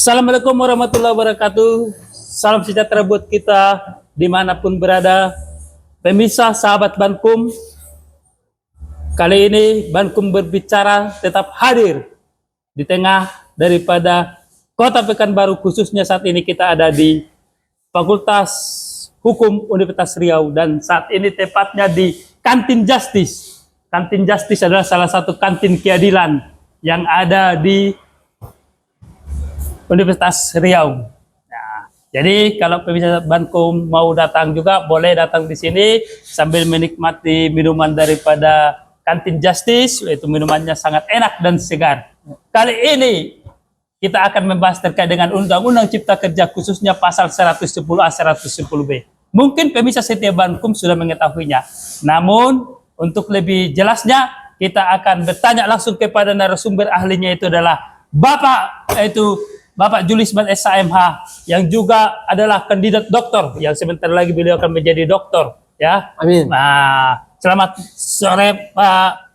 Assalamualaikum warahmatullahi wabarakatuh. Salam sejahtera buat kita dimanapun berada. Pemirsa sahabat Bankum, kali ini Bankum berbicara tetap hadir di tengah daripada Kota Pekanbaru, khususnya saat ini kita ada di Fakultas Hukum Universitas Riau dan saat ini tepatnya di Kantin Justice. Kantin Justice adalah salah satu kantin keadilan yang ada di Universitas Riau. Nah, jadi kalau pemirsa Bankum mau datang juga boleh datang di sini sambil menikmati minuman daripada Kantin Justice, yaitu minumannya sangat enak dan segar. Kali ini kita akan membahas terkait dengan Undang-Undang Cipta Kerja, khususnya pasal 110A 110B. Mungkin pemirsa setia Bankum sudah mengetahuinya. Namun untuk lebih jelasnya kita akan bertanya langsung kepada narasumber ahlinya, itu adalah Bapak Julisman SHMH yang juga adalah kandidat doktor yang sebentar lagi beliau akan menjadi doktor, ya. Amin. Nah, selamat sore Pak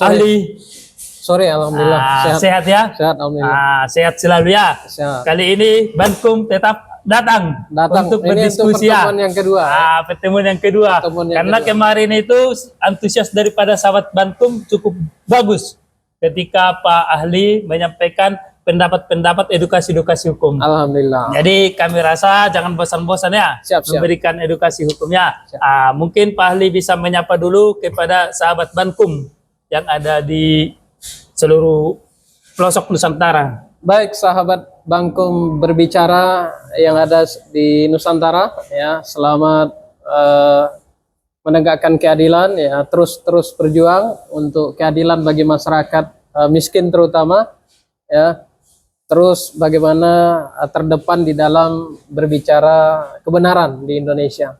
ahli. Sore, alhamdulillah. Sehat ya? Sehat, alhamdulillah. Sehat selalu ya. Sehat. Kali ini Bankum tetap datang untuk ini berdiskusi. untuk pertemuan yang kedua. Pertemuan yang kedua. Karena kemarin itu antusias daripada sahabat Bankum cukup bagus ketika Pak ahli menyampaikan pendapat-pendapat edukasi hukum. Alhamdulillah. Jadi kami rasa jangan bosan-bosan ya memberikan edukasi hukumnya. Mungkin Pak ahli bisa menyapa dulu kepada sahabat Bankum yang ada di seluruh pelosok Nusantara. Baik, sahabat Bankum berbicara yang ada di Nusantara, ya, selamat menegakkan keadilan, ya, terus berjuang untuk keadilan bagi masyarakat miskin terutama, ya. Terus bagaimana terdepan di dalam berbicara kebenaran di Indonesia.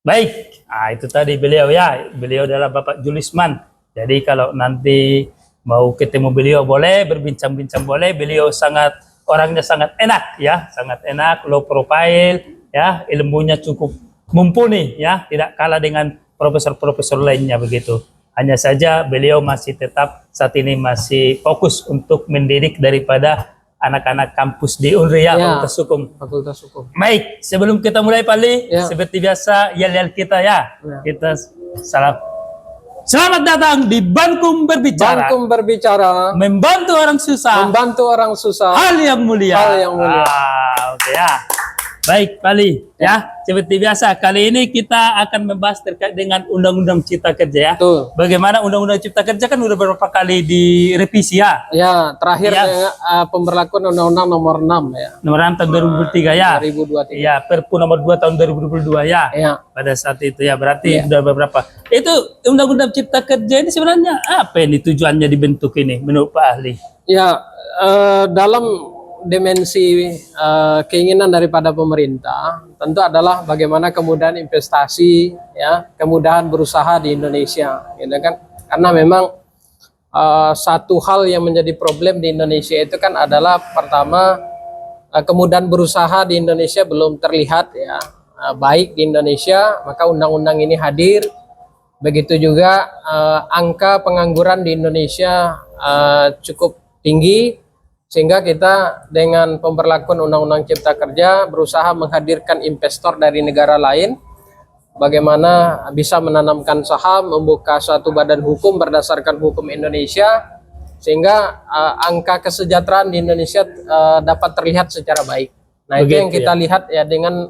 Baik, itu tadi beliau ya. Beliau adalah Bapak Julisman. Jadi kalau nanti mau ketemu beliau boleh, berbincang-bincang boleh. Beliau orangnya sangat enak ya, sangat enak, low profile ya, ilmunya cukup mumpuni ya, tidak kalah dengan profesor-profesor lainnya begitu. Hanya saja beliau masih tetap saat ini masih fokus untuk mendidik daripada anak-anak kampus di Unri ya, Fakultas Hukum. Baik, sebelum kita mulai Pak Ali, seperti biasa yel-yel kita ya. Kita selamat datang di Bankum Berbicara. Bankum Berbicara. Membantu orang susah. Hal yang mulia. Oke ya. Baik, Pak Ali, ya. Seperti biasa, kali ini kita akan membahas terkait dengan Undang-Undang Cipta Kerja ya. Betul. Bagaimana Undang-Undang Cipta Kerja kan udah beberapa kali direvisi ya. Ya, terakhir pemberlakuan Undang-Undang nomor 6 ya. Nomor 6 tahun 2003 ya. 2023. Ya, Perpu nomor 2 tahun 2022 ya. Pada saat itu ya, berarti sudah beberapa. Itu Undang-Undang Cipta Kerja ini sebenarnya apa ini tujuannya dibentuk ini menurut Pak ahli? Ya, dalam dimensi keinginan daripada pemerintah tentu adalah bagaimana kemudahan investasi, ya, kemudahan berusaha di Indonesia, gitu kan? Karena memang satu hal yang menjadi problem di Indonesia itu kan adalah pertama kemudahan berusaha di Indonesia belum terlihat ya, baik di Indonesia, maka undang-undang ini hadir. Begitu juga angka pengangguran di Indonesia cukup tinggi. Sehingga kita dengan pemberlakuan Undang-Undang Cipta Kerja berusaha menghadirkan investor dari negara lain, bagaimana bisa menanamkan saham, membuka suatu badan hukum berdasarkan hukum Indonesia, sehingga angka kesejahteraan di Indonesia dapat terlihat secara baik. Nah, itu yang kita lihat ya, dengan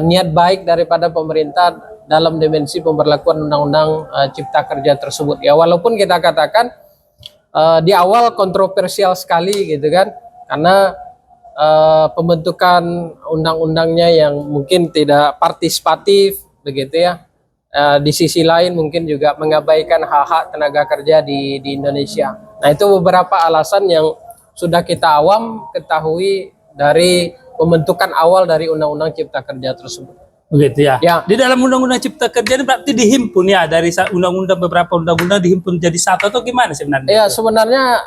niat baik daripada pemerintah dalam dimensi pemberlakuan Undang-Undang Cipta Kerja tersebut. Ya, walaupun kita katakan di awal kontroversial sekali gitu kan, karena pembentukan undang-undangnya yang mungkin tidak partisipatif begitu ya. Di sisi lain mungkin juga mengabaikan hak-hak tenaga kerja di Indonesia. Nah, itu beberapa alasan yang sudah kita awam ketahui dari pembentukan awal dari Undang-Undang Cipta Kerja tersebut. Begitu ya. Di dalam Undang-Undang Cipta Kerja ini berarti dihimpun ya, dari beberapa undang-undang dihimpun jadi satu atau gimana sebenarnya? Ya, sebenarnya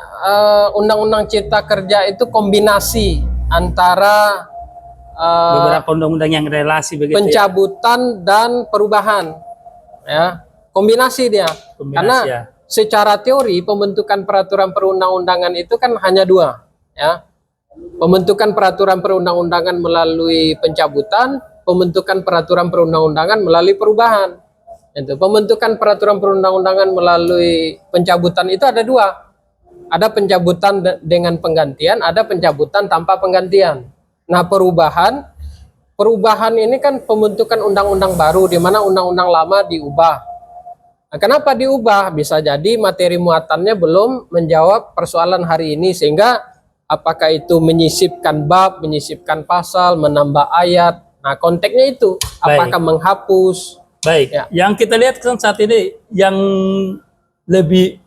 Undang-Undang Cipta Kerja itu kombinasi antara beberapa undang-undang yang relasi begitu, pencabutan dan perubahan, ya, kombinasi dia. Karena secara teori pembentukan peraturan perundang-undangan itu kan hanya dua, ya. pembentukan peraturan perundang-undangan melalui pencabutan, pembentukan peraturan perundang-undangan melalui perubahan. Itu pembentukan peraturan perundang-undangan melalui pencabutan itu ada dua. Ada pencabutan dengan penggantian, ada pencabutan tanpa penggantian. Nah, perubahan ini kan pembentukan undang-undang baru di mana undang-undang lama diubah. Nah, kenapa diubah? Bisa jadi materi muatannya belum menjawab persoalan hari ini, sehingga apakah itu menyisipkan bab, menyisipkan pasal, menambah ayat. Nah, konteksnya itu apakah menghapus. Baik, Ya. yang kita lihat kan saat ini yang lebih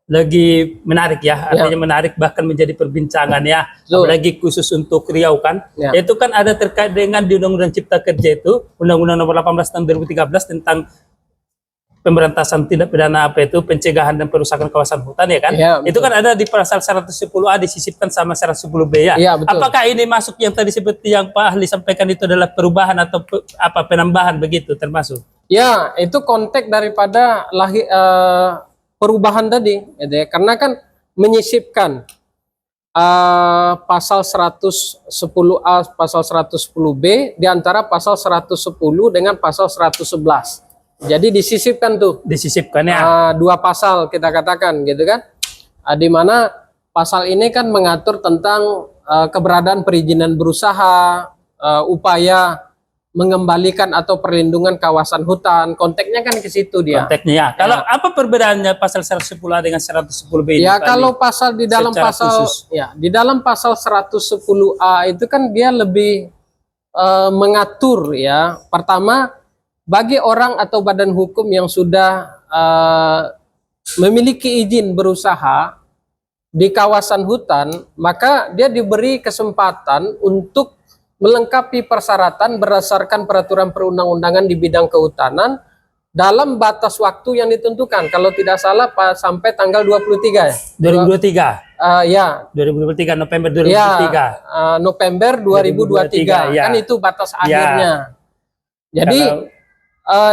lagi menarik ya, artinya menarik bahkan menjadi perbincangan ya, apalagi khusus untuk Riau kan, itu kan ada terkait dengan di Undang-Undang Cipta Kerja itu, Undang-Undang Nomor 18 Tahun 2013 tentang pemberantasan tindak pidana apa itu pencegahan dan perusakan kawasan hutan ya kan, itu kan ada di pasal 110A disisipkan sama 110B ya. Apakah ini masuk yang tadi seperti yang Pak Ahli sampaikan itu adalah perubahan atau apa penambahan begitu termasuk? Ya, itu konteks daripada perubahan tadi, gitu ya. Karena kan menyisipkan pasal 110A, pasal 110B di antara pasal 110 dengan pasal 111. Jadi disisipkan tuh. Disisipkan ya. Dua pasal kita katakan gitu kan. Di mana pasal ini kan mengatur tentang keberadaan perizinan berusaha, upaya mengembalikan atau perlindungan kawasan hutan. Konteksnya kan ke situ dia. Konteksnya ya. Kalau apa perbedaannya pasal 110A dengan 110B ini? Ya, kalau pasal di dalam pasal khusus, ya, di dalam pasal 110A itu kan dia lebih mengatur ya. Pertama, bagi orang atau badan hukum yang sudah memiliki izin berusaha di kawasan hutan, maka dia diberi kesempatan untuk melengkapi persyaratan berdasarkan peraturan perundang-undangan di bidang kehutanan dalam batas waktu yang ditentukan. Kalau tidak salah sampai tanggal 23 ya. 2023. Ya. 2023 November 2023. Ya, November 2023. Ya. Kan itu batas akhirnya. Jadi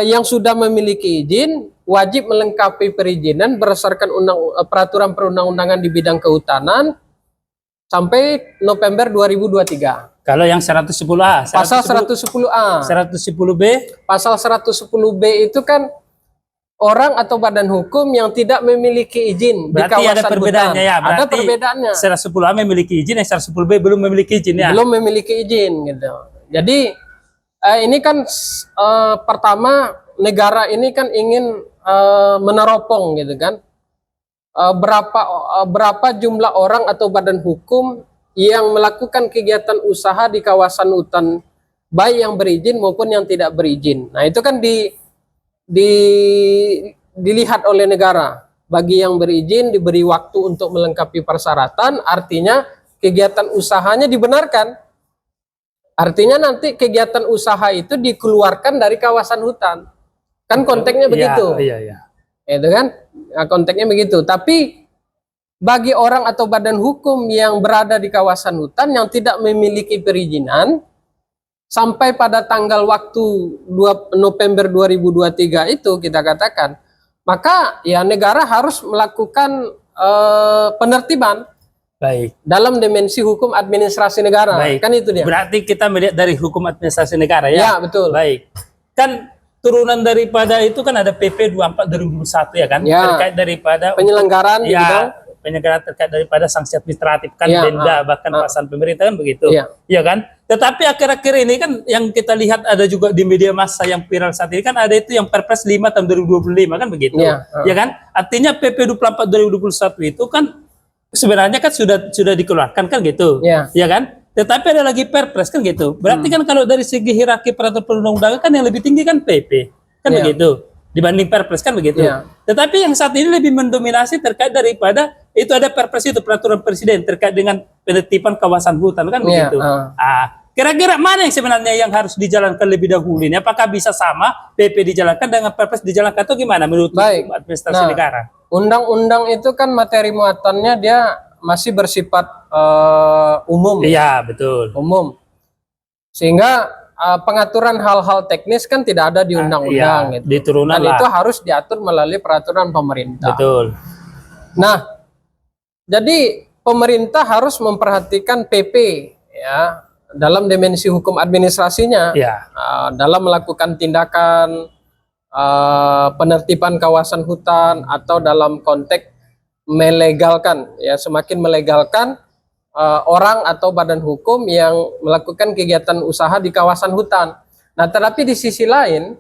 yang sudah memiliki izin wajib melengkapi perizinan berdasarkan peraturan perundang-undangan di bidang kehutanan sampai November 2023. Kalau yang 110A, pasal 110A, 110B, pasal 110B itu kan orang atau badan hukum yang tidak memiliki izin di kawasan ada perbedaannya hutan. Ya, ada perbedaannya. 110A memiliki izin, yang 110B belum memiliki izin ya. Belum memiliki izin gitu. Jadi ini kan pertama negara ini kan ingin meneropong gitu kan. Berapa jumlah orang atau badan hukum yang melakukan kegiatan usaha di kawasan hutan, baik yang berizin maupun yang tidak berizin. Nah, itu kan dilihat oleh negara. Bagi yang berizin diberi waktu untuk melengkapi persyaratan, artinya kegiatan usahanya dibenarkan. Artinya nanti kegiatan usaha itu dikeluarkan dari kawasan hutan. Kan konteksnya begitu. Iya. Itu kan konteksnya begitu. Tapi bagi orang atau badan hukum yang berada di kawasan hutan yang tidak memiliki perizinan sampai pada tanggal waktu 2 November 2023 itu kita katakan, maka ya negara harus melakukan penertiban. Baik. Dalam dimensi hukum administrasi negara. Baik. Kan itu dia. Berarti kita melihat dari hukum administrasi negara ya? Ya, betul. Baik. Kan turunan daripada itu kan ada PP 24 2021 ya kan? Ya. Terkait daripada penyelenggaraan ya, penyelenggaraan terkait daripada sanksi administratif kan, denda bahkan paksaan pemerintah kan begitu. Iya kan? Tetapi akhir-akhir ini kan yang kita lihat ada juga di media massa yang viral saat ini kan ada itu yang Perpres 5 tahun 2025 kan begitu. Ya kan? Artinya PP 24 2021 itu kan sebenarnya kan sudah dikeluarkan kan gitu. Ya kan? Tetapi ada lagi Perpres kan gitu. Berarti kan kalau dari segi hierarki peraturan perundang-undangan kan yang lebih tinggi kan PP. Kan begitu. Dibanding Perpres kan begitu. Tetapi yang saat ini lebih mendominasi terkait daripada itu ada Perpres itu peraturan presiden terkait dengan penertiban kawasan hutan kan begitu. Kira-kira mana yang sebenarnya yang harus dijalankan lebih dahulu ini? Apakah bisa sama PP dijalankan dengan Perpres dijalankan atau gimana menurut administrasi negara? Undang-undang itu kan materi muatannya dia masih bersifat umum. Iya, betul. Umum. Sehingga pengaturan hal-hal teknis kan tidak ada di undang-undang gitu. Dan itu harus diatur melalui peraturan pemerintah. Betul. Nah, jadi pemerintah harus memperhatikan PP ya dalam dimensi hukum administrasinya, Ya, dalam melakukan tindakan penertiban kawasan hutan atau dalam konteks melegalkan ya, semakin melegalkan orang atau badan hukum yang melakukan kegiatan usaha di kawasan hutan. Nah, tetapi di sisi lain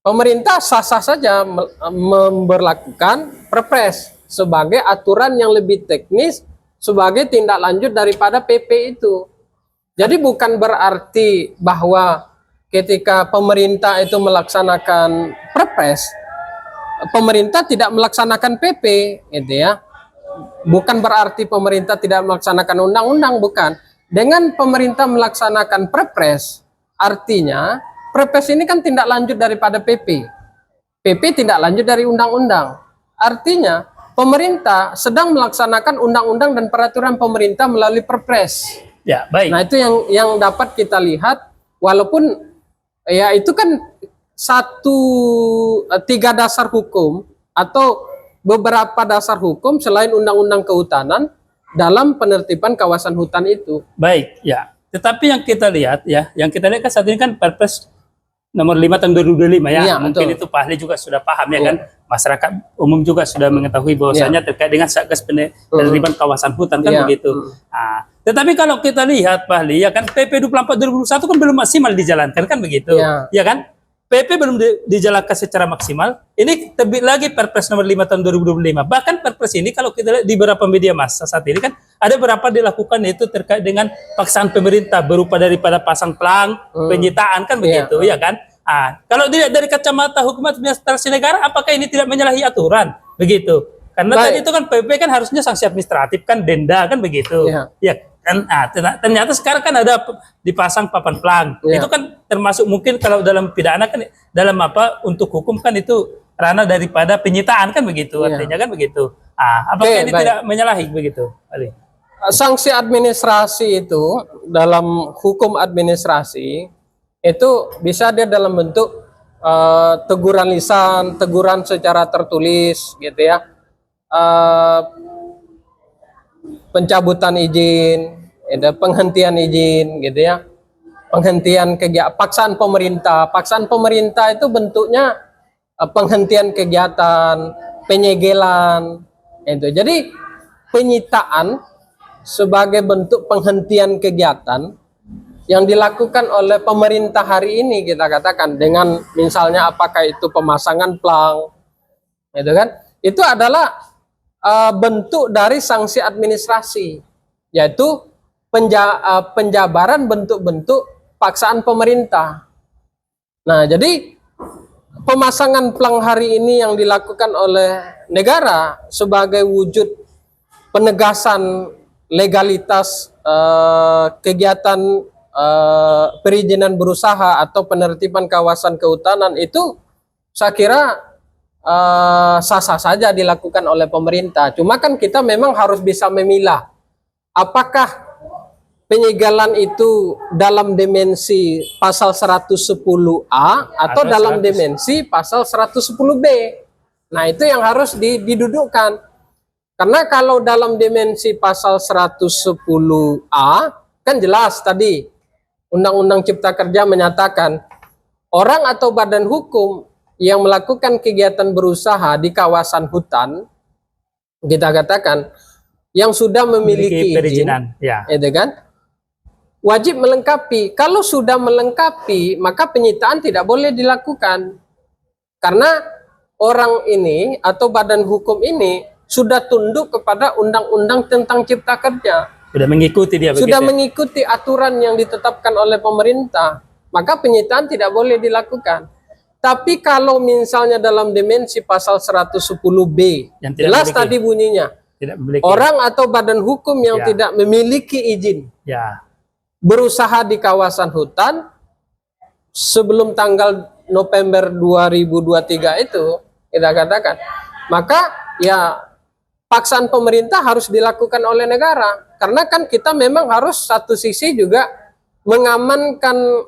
pemerintah sah-sah saja memberlakukan Perpres sebagai aturan yang lebih teknis sebagai tindak lanjut daripada PP itu. Jadi bukan berarti bahwa ketika pemerintah itu melaksanakan Perpres, pemerintah tidak melaksanakan PP, gitu ya. Bukan berarti pemerintah tidak melaksanakan undang-undang, bukan. Dengan pemerintah melaksanakan Perpres, artinya Perpres ini kan tindak lanjut daripada PP. PP tindak lanjut dari undang-undang. Artinya pemerintah sedang melaksanakan undang-undang dan peraturan pemerintah melalui Perpres. ya, baik. Nah, itu yang dapat kita lihat, walaupun ya itu kan tiga dasar hukum atau beberapa dasar hukum selain undang-undang kehutanan dalam penertiban kawasan hutan itu. Baik, ya. Tetapi yang kita lihat ya, yang kita lihat kan saat ini kan Perpres nomor 5 tahun 2025 ya. Iya, Mungkin betul. itu Pak ahli juga sudah paham ya Iya. kan. Masyarakat umum juga sudah mengetahui bahwasanya terkait dengan Satgas penertiban kawasan hutan kan Iya. begitu. Nah, tetapi kalau kita lihat Pak ahli ya kan PP 24 2021 kan belum maksimal dijalankan kan begitu. Iya. Ya kan? PP belum dijalankan secara maksimal. Ini terbit lagi Perpres nomor 5 tahun 2025. Bahkan Perpres ini kalau kita lihat di beberapa media massa saat ini kan ada beberapa dilakukan yaitu terkait dengan paksaan pemerintah berupa daripada pasang pelang, penyitaan kan begitu, ya kan? Kalau dilihat dari kacamata hukum administrasi negara, apakah ini tidak menyalahi aturan? Begitu. Karena Baik. tadi itu kan PP kan harusnya sanksi administratif kan denda kan begitu. Iya. Ya kan? Ternyata sekarang kan ada dipasang papan pelang. Iya. Itu kan termasuk mungkin kalau dalam pidana kan dalam apa untuk hukum kan itu ranah daripada penyitaan kan begitu, Iya. artinya kan begitu. Apakah Oke, ini baik. tidak menyalahi begitu, Ali? Sanksi administrasi itu dalam hukum administrasi itu bisa dia dalam bentuk teguran lisan, teguran secara tertulis, gitu ya, pencabutan izin, penghentian izin, gitu ya, penghentian kegiatan, paksaan pemerintah. Paksaan pemerintah itu bentuknya penghentian kegiatan, penyegelan, itu. Jadi penyitaan sebagai bentuk penghentian kegiatan yang dilakukan oleh pemerintah hari ini, kita katakan dengan misalnya apakah itu pemasangan pelang, itu kan, itu adalah bentuk dari sanksi administrasi, yaitu penjabaran bentuk-bentuk paksaan pemerintah. Nah, jadi pemasangan pelang hari ini yang dilakukan oleh negara sebagai wujud penegasan legalitas kegiatan perizinan berusaha atau penertiban kawasan kehutanan itu saya kira sah-sah saja dilakukan oleh pemerintah. Cuma kan kita memang harus bisa memilah apakah penyegelan itu dalam dimensi pasal 110A atau dalam dimensi pasal 110B. Nah, itu yang harus didudukkan. Karena kalau dalam dimensi pasal 110A kan jelas tadi Undang-Undang Cipta Kerja menyatakan orang atau badan hukum yang melakukan kegiatan berusaha di kawasan hutan, kita katakan yang sudah memiliki izin, perizinan, ya. itu kan, wajib melengkapi. Kalau sudah melengkapi, maka penyitaan tidak boleh dilakukan. Karena orang ini atau badan hukum ini sudah tunduk kepada undang-undang tentang cipta kerja. Sudah mengikuti dia begitu. Sudah mengikuti aturan yang ditetapkan oleh pemerintah, maka penyitaan tidak boleh dilakukan. Tapi kalau misalnya dalam dimensi pasal 110B, Yang tidak jelas memiliki. tadi bunyinya, Tidak memiliki. orang atau badan hukum yang Ya. tidak memiliki izin Ya. berusaha di kawasan hutan sebelum tanggal November 2023 itu, kita katakan, maka ya paksaan pemerintah harus dilakukan oleh negara. Karena kan kita memang harus satu sisi juga mengamankan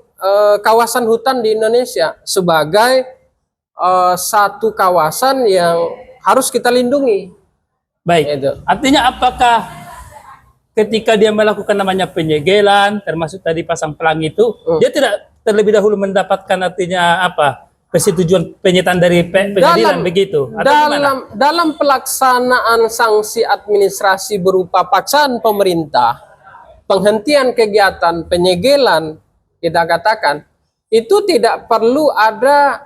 kawasan hutan di Indonesia sebagai satu kawasan yang harus kita lindungi. Baik. Itu. Artinya apakah ketika dia melakukan namanya penyegelan, termasuk tadi pasang pelangi itu, dia tidak terlebih dahulu mendapatkan artinya apa? Persetujuan penyitaan dari pengadilan begitu? Atau gimana? Dalam pelaksanaan sanksi administrasi berupa paksaan pemerintah, penghentian kegiatan, penyegelan, kita katakan, itu tidak perlu ada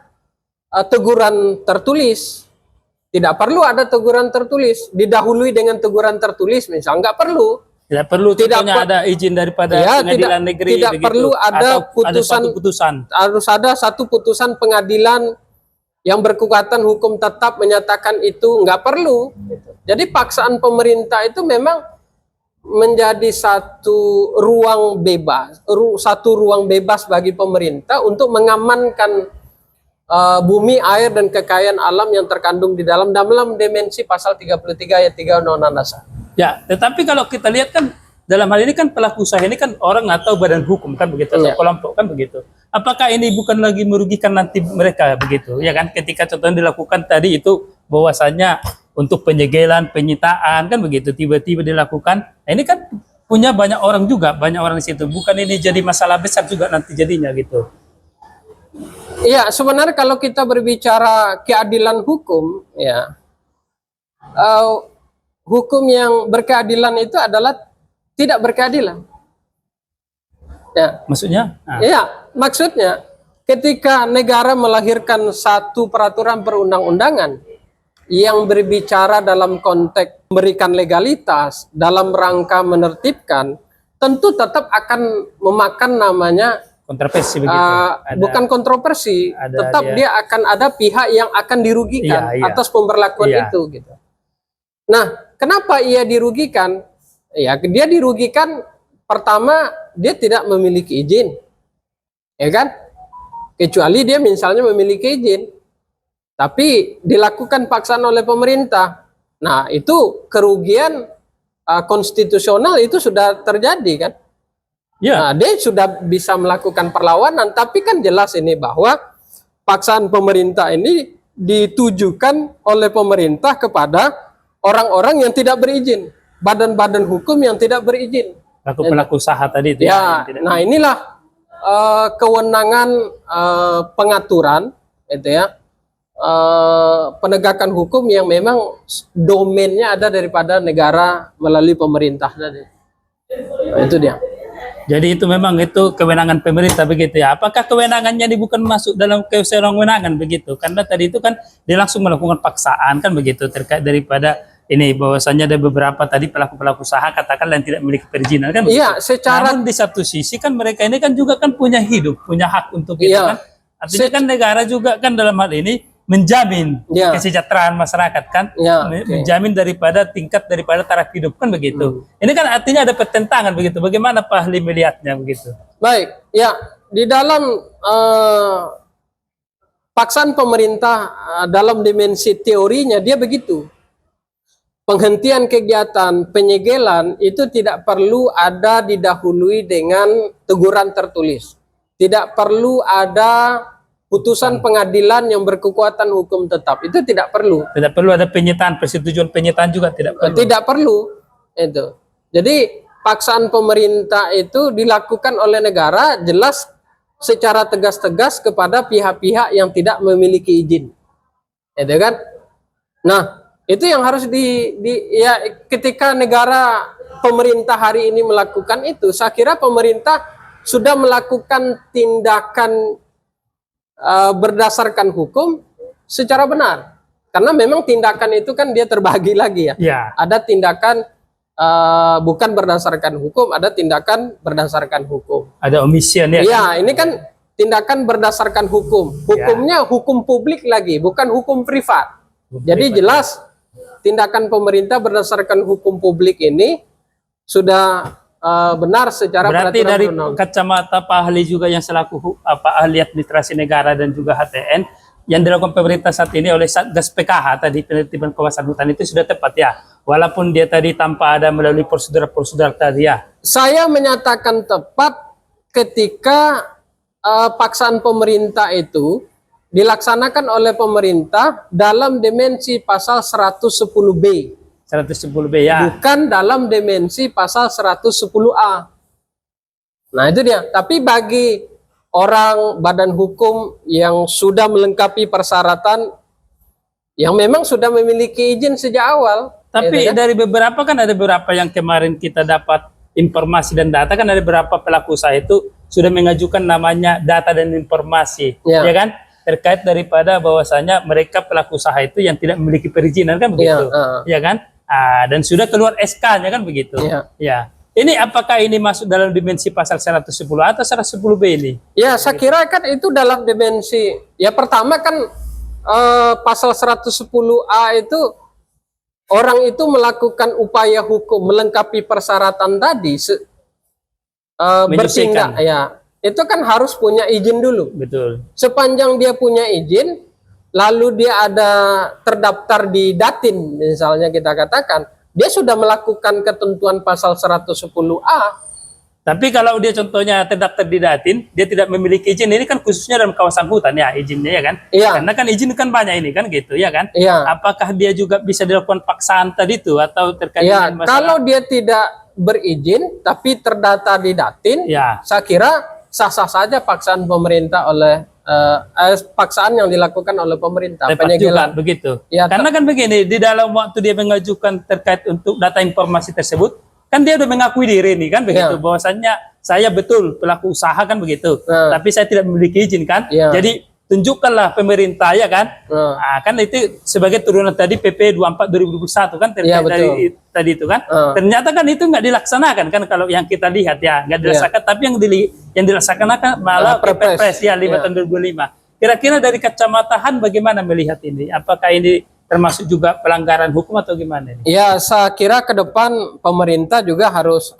teguran tertulis. Tidak perlu ada teguran tertulis, didahului dengan teguran tertulis, misal nggak perlu. Tidak perlu tentunya ada izin daripada pengadilan negeri. Tidak begitu. perlu ada Atau ada suatu putusan. Harus ada satu putusan pengadilan yang berkekuatan hukum tetap menyatakan itu, nggak perlu. Jadi paksaan pemerintah itu memang menjadi satu ruang bebas bagi pemerintah untuk mengamankan bumi, air, dan kekayaan alam yang terkandung di dalam dimensi pasal 33 ayat 3 Undang-Undang Dasar. Ya, tetapi kalau kita lihat kan dalam hal ini kan pelaku usaha ini kan orang atau badan hukum kan begitu, atau kelompok kan begitu. Apakah ini bukan lagi merugikan nanti mereka begitu? Ya kan, ketika contohnya dilakukan tadi itu bahwasanya untuk penyegelan, penyitaan kan begitu, tiba-tiba dilakukan. Nah, ini kan punya banyak orang juga, banyak orang di situ. Bukan ini jadi masalah besar juga nanti jadinya gitu. Iya, sebenarnya kalau kita berbicara keadilan hukum, ya, hukum yang berkeadilan itu adalah tidak berkeadilan. Ya, maksudnya? Iya, maksudnya ketika negara melahirkan satu peraturan perundang-undangan yang berbicara dalam konteks memberikan legalitas dalam rangka menertibkan, tentu tetap akan memakan namanya kontroversi begitu. Bukan kontroversi, tetap dia akan ada pihak yang akan dirugikan atas pemberlakuan itu gitu. Nah, kenapa ia dirugikan? Ya, dia dirugikan pertama dia tidak memiliki izin. Ya kan? Kecuali dia misalnya memiliki izin tapi dilakukan paksaan oleh pemerintah. Nah, itu kerugian konstitusional itu sudah terjadi kan? Nah, dia sudah bisa melakukan perlawanan, tapi kan jelas ini bahwa paksaan pemerintah ini ditujukan oleh pemerintah kepada orang-orang yang tidak berizin, badan-badan hukum yang tidak berizin. Pelaku usaha tadi itu. Ya, nah inilah kewenangan pengaturan, itu ya, penegakan hukum yang memang domainnya ada daripada negara melalui pemerintah tadi. Nah, itu dia. Jadi itu memang itu kewenangan pemerintah begitu ya. Apakah kewenangannya bukan masuk dalam kewenangan begitu? Karena tadi itu kan dia langsung melakukan paksaan kan begitu terkait daripada ini bahwasanya ada beberapa tadi pelaku-pelaku usaha katakanlah yang tidak memiliki perizinan kan. Iya, secara namun di satu sisi kan mereka ini kan juga kan punya hidup, punya hak untuk itu kan. Artinya kan negara juga kan dalam hal ini menjamin kesejahteraan masyarakat kan, menjamin daripada tingkat daripada taraf hidup kan begitu. Ini kan artinya ada pertentangan begitu. Bagaimana Pak Ahli melihatnya begitu? Baik, ya di dalam paksaan pemerintah dalam dimensi teorinya dia begitu. Penghentian kegiatan penyegelan itu tidak perlu ada didahului dengan teguran tertulis. Tidak perlu ada putusan pengadilan yang berkekuatan hukum tetap, itu tidak perlu. Tidak perlu ada penyitaan, persetujuan penyitaan juga tidak perlu. Tidak perlu itu. Jadi paksaan pemerintah itu dilakukan oleh negara jelas secara tegas-tegas kepada pihak-pihak yang tidak memiliki izin, itu kan. Nah, itu yang harus ya ketika negara pemerintah hari ini melakukan itu, saya kira pemerintah sudah melakukan tindakan berdasarkan hukum secara benar, karena memang tindakan itu kan dia terbagi lagi ya. Ada tindakan bukan berdasarkan hukum, ada tindakan berdasarkan hukum. Ada omission ya. Ya, ini kan tindakan berdasarkan hukum. Hukumnya hukum publik lagi, bukan hukum privat. Jadi jelas tindakan pemerintah berdasarkan hukum publik ini sudah benar secara berarti dari kacamata Pak Ahli juga yang selaku ahli administrasi negara dan juga HTN yang dilakukan pemerintah saat ini oleh Satgas PKH tadi penertiban kawasan hutan itu sudah tepat ya, walaupun dia tadi tanpa ada melalui prosedur tadi ya. Saya menyatakan tepat ketika paksaan pemerintah itu dilaksanakan oleh pemerintah dalam dimensi pasal 110B 110B ya. Bukan dalam dimensi pasal 110A. Nah itu dia. Tapi bagi orang badan hukum yang sudah melengkapi persyaratan, yang memang sudah memiliki izin sejak awal. Tapi dari beberapa kan ada beberapa yang kemarin kita dapat informasi dan data, kan ada beberapa pelaku usaha itu sudah mengajukan namanya data dan informasi, ya kan? Terkait daripada bahwasanya mereka pelaku usaha itu yang tidak memiliki perizinan kan begitu, ya kan? Dan sudah keluar SK-nya kan begitu. Ya. Ini apakah ini masuk dalam dimensi pasal 110 atau 110B ini? Ya, saya kira kan itu dalam dimensi. Ya pertama kan pasal 110A itu orang itu melakukan upaya hukum melengkapi persyaratan tadi bertindak ya. Itu kan harus punya izin dulu. Betul. Sepanjang dia punya izin, lalu dia ada terdaftar di Datin, misalnya kita katakan, dia sudah melakukan ketentuan pasal 110A. Tapi kalau dia contohnya terdaftar di Datin, dia tidak memiliki izin, ini kan khususnya dalam kawasan hutan ya izinnya ya kan? Iya. Karena kan izin kan banyak ini kan gitu ya kan? Iya. Apakah dia juga bisa dilakukan paksaan tadi itu atau terkait dengan masalah? Kalau dia tidak berizin tapi terdata di Datin, ya, saya kira sah-sah saja paksaan pemerintah oleh paksaan yang dilakukan oleh pemerintah. Tepat juga begitu. Ya, karena kan begini, di dalam waktu dia mengajukan terkait untuk data informasi tersebut, kan dia udah mengakui diri nih kan begitu, bahwasannya saya betul pelaku usaha kan begitu, tapi saya tidak memiliki izin kan. Jadi tunjukkanlah pemerintah ya kan. Kan itu sebagai turunan tadi PP 24 2021 kan terkait dari tadi itu kan. Ternyata kan itu nggak dilaksanakan kan kalau yang kita lihat ya, nggak dilaksanakan, tapi yang dilaksanakan malah Perpres ya 5 tahun 2005. Kira-kira dari kacamata Han bagaimana melihat ini? Apakah ini termasuk juga pelanggaran hukum atau gimana ini? Ya, saya kira ke depan pemerintah juga harus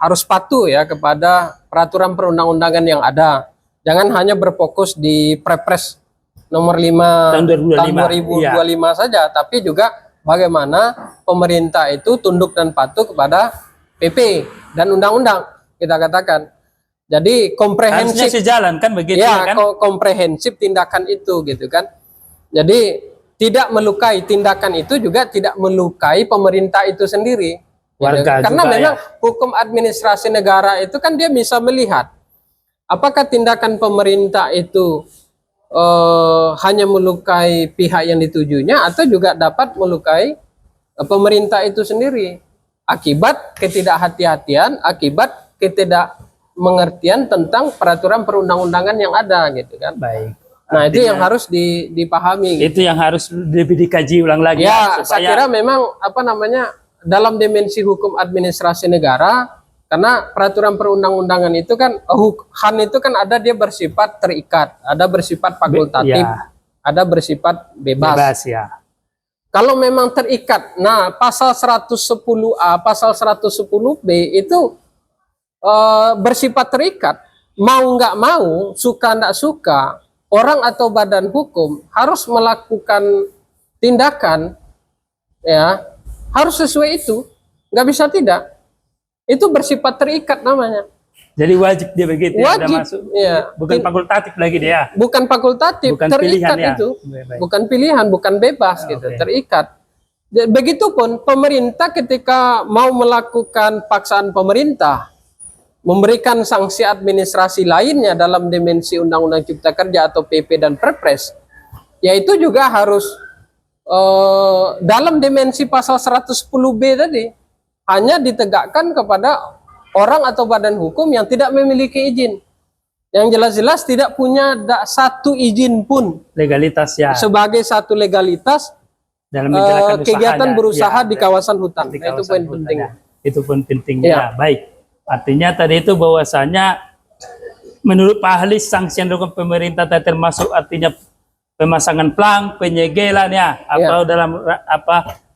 harus patuh ya kepada peraturan perundang-undangan yang ada. Jangan hanya berfokus di Perpres nomor 5 tahun 2025 saja, tapi juga bagaimana pemerintah itu tunduk dan patuh kepada PP dan undang-undang kita katakan. Jadi komprehensif sejalan kan begitu ya kan? Komprehensif tindakan itu gitu kan. Jadi tidak melukai, tindakan itu juga tidak melukai pemerintah itu sendiri. Warga karena juga, memang hukum administrasi negara itu kan dia bisa melihat apakah tindakan pemerintah itu hanya melukai pihak yang ditujunya atau juga dapat melukai pemerintah itu sendiri akibat ketidakhati-hatian, akibat ketidakmengertian tentang peraturan perundang-undangan yang ada gitu kan. Baik. Nah, itu yang harus dipahami. Itu yang harus lebih dikaji ulang lagi. Ya, supaya... saya kira memang dalam dimensi hukum administrasi negara, karena peraturan perundang-undangan itu kan HAN itu kan ada dia bersifat terikat, ada bersifat fakultatif, ada bersifat bebas. Ya. Kalau memang terikat, nah pasal 110A, pasal 110B itu bersifat terikat. Mau nggak mau, suka nggak suka, orang atau badan hukum harus melakukan tindakan, ya harus sesuai itu, nggak bisa tidak. Itu bersifat terikat namanya. Jadi wajib dia begitu. Wajib, masuk, ya. Bukan fakultatif lagi dia. Bukan fakultatif, bukan terikat pilihan, itu, bukan pilihan, bukan bebas gitu, terikat. Begitupun pemerintah ketika mau melakukan paksaan pemerintah, memberikan sanksi administrasi lainnya dalam dimensi Undang-Undang Cipta Kerja atau PP dan Perpres, yaitu juga harus dalam dimensi pasal 110B tadi, hanya ditegakkan kepada orang atau badan hukum yang tidak memiliki izin, yang jelas-jelas tidak punya satu izin pun, legalitas ya, sebagai satu legalitas dalam kegiatan berusaha di kawasan hutan. Itu poin pentingnya. Itu pun pentingnya. Baik. Artinya tadi itu bahwasanya menurut Pak ahli sanksi yang dilakukan pemerintah termasuk artinya pemasangan plang, penyegelan ya, atau dalam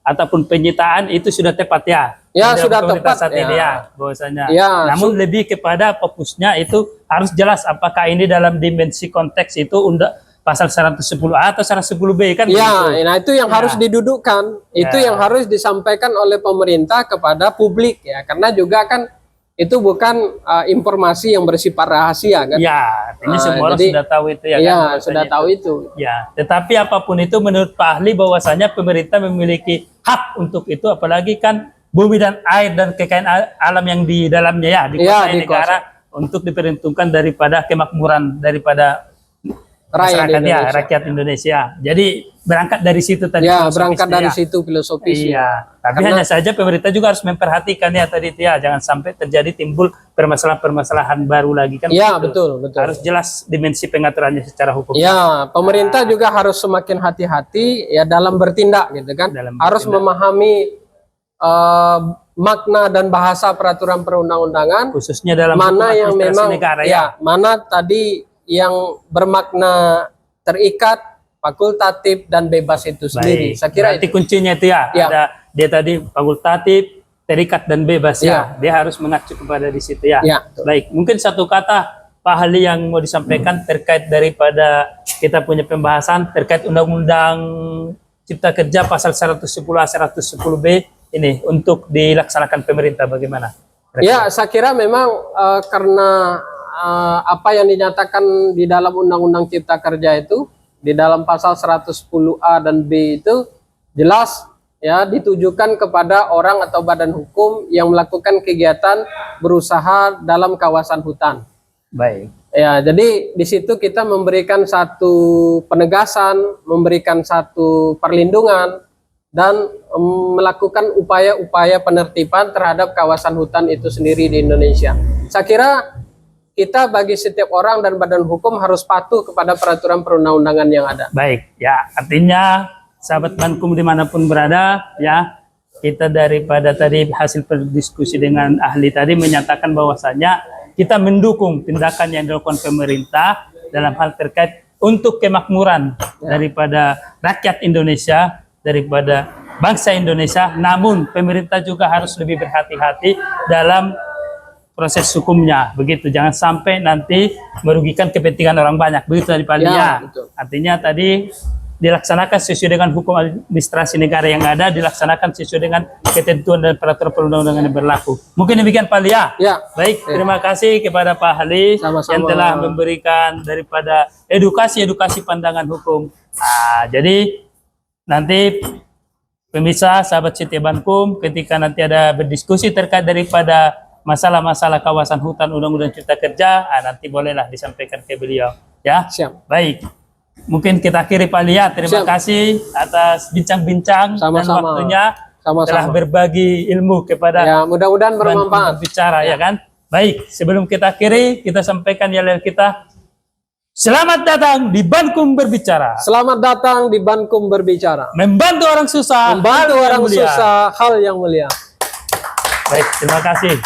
ataupun penyitaan itu sudah tepat ya. Ya sudah tepat saat ini ya bahwasanya. Namun lebih kepada fokusnya itu harus jelas apakah ini dalam dimensi konteks itu pasal 110A atau 110B kan? Ya, nah itu yang harus didudukkan, itu yang harus disampaikan oleh pemerintah kepada publik ya, karena juga kan itu bukan informasi yang bersifat rahasia kan? Ya, ini semua orang jadi, sudah tahu itu ya. Iya, kan, sudah tahu itu. Ya, tetapi apapun itu menurut Pak Ahli bahwasanya pemerintah memiliki hak untuk itu, apalagi kan bumi dan air dan kekayaan alam yang di dalamnya ya dikuasai negara untuk diperhitungkan daripada kemakmuran daripada masyarakat ya, rakyat Indonesia. Jadi berangkat dari situ tadi. Ya, berangkat dari situ filosofisnya. Iya, tapi hanya saja pemerintah juga harus memperhatikan ya tadi itu ya, jangan sampai terjadi timbul permasalahan-permasalahan baru lagi kan. Ya, betul. Harus jelas dimensi pengaturannya secara hukum. Ya, pemerintah juga harus semakin hati-hati ya dalam bertindak gitu kan. Harus memahami makna dan bahasa peraturan perundang-undangan, khususnya dalam mana yang memang negara ya, mana tadi yang bermakna terikat, fakultatif dan bebas itu sendiri. Saya kira berarti kuncinya itu ya, ada dia tadi fakultatif, terikat dan bebas ya. Dia harus mengacu kepada di situ ya. Baik, mungkin satu kata Pak Ahli yang mau disampaikan terkait daripada kita punya pembahasan terkait Undang-Undang Cipta Kerja pasal 110A 110B ini untuk dilaksanakan pemerintah bagaimana? Ya, saya kira memang karena apa yang dinyatakan di dalam Undang-Undang Cipta Kerja itu di dalam pasal 110A dan B itu jelas ya ditujukan kepada orang atau badan hukum yang melakukan kegiatan berusaha dalam kawasan hutan. Baik. Ya, jadi di situ kita memberikan satu penegasan, memberikan satu perlindungan dan melakukan upaya-upaya penertiban terhadap kawasan hutan itu sendiri di Indonesia. Saya kira kita bagi setiap orang dan badan hukum harus patuh kepada peraturan perundang-undangan yang ada. Baik, ya artinya sahabat Bankum dimanapun berada, ya kita daripada tadi hasil berdiskusi dengan ahli tadi menyatakan bahwasanya kita mendukung tindakan yang dilakukan pemerintah dalam hal terkait untuk kemakmuran daripada rakyat Indonesia, daripada bangsa Indonesia. Namun pemerintah juga harus lebih berhati-hati dalam proses hukumnya, begitu, jangan sampai nanti merugikan kepentingan orang banyak, begitu tadi Pak Lia. Artinya tadi dilaksanakan sesuai dengan hukum administrasi negara yang ada, dilaksanakan sesuai dengan ketentuan dan peraturan perundang-undangan yang berlaku. Mungkin demikian Pak Lia. Ya. Baik, terima kasih kepada Pak Ahli yang telah memberikan daripada edukasi pandangan hukum. Jadi nanti pemirsa sahabat Setia Bankum, ketika nanti ada berdiskusi terkait daripada masalah-masalah kawasan hutan Undang-Undang Cipta Kerja, nanti bolehlah disampaikan ke beliau. Ya, siap. Baik. Mungkin kita akhiri Pak Lia. Terima kasih atas bincang-bincang dan waktunya telah berbagi ilmu kepada ya, mudah-mudahan bermanfaat bicara ya kan. Baik, sebelum kita akhiri, kita sampaikan yel-yel kita. Selamat datang di Bankum Berbicara. Selamat datang di Bankum Berbicara. Membantu orang susah, membantu orang susah, hal yang mulia. Baik, terima kasih.